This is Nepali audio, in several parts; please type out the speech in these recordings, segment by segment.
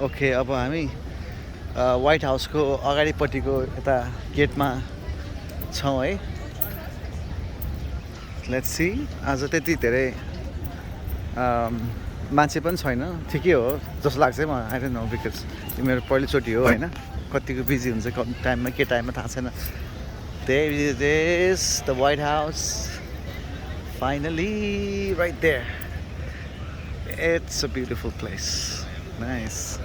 ओके अब हामी व्हाइट हाउसको अगाडिपट्टिको यता गेटमा छौँ है। लेट्स सी आज त्यति धेरै मान्छे पनि छैन, ठिकै हो जस्तो लाग्छ है म। आई डोन्ट नो बिकज यो मेरो पहिलोचोटि हो होइन, कतिको बिजी हुन्छ टाइममा के टाइममा थाहा छैन। There it is, the White House. Finally, right there. It's a beautiful place. Nice.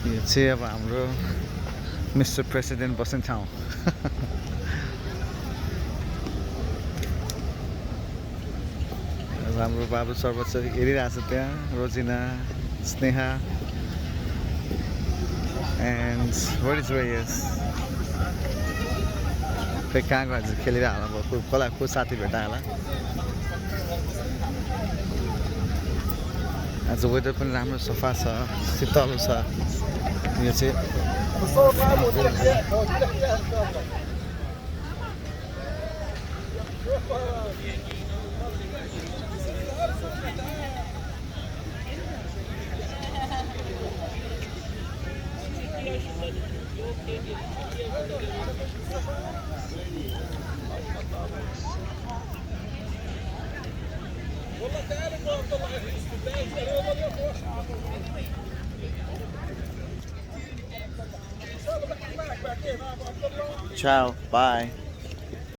यो चाहिँ अब हाम्रो मिस्टर प्रेसिडेन्ट बस्ने ठाउँ। अब हाम्रो बाबु सर्वोच्च हेरिरहेको छ त्यहाँ, रोजिना, Sneha and what is Reyes? खै कहाँ गएर खेलिरहनु भयो, कसलाई को साथी भेटायो होला। आज वेदर पनि राम्रो सफा छ, शीतल छ। यो चाहिँ ciao, bye.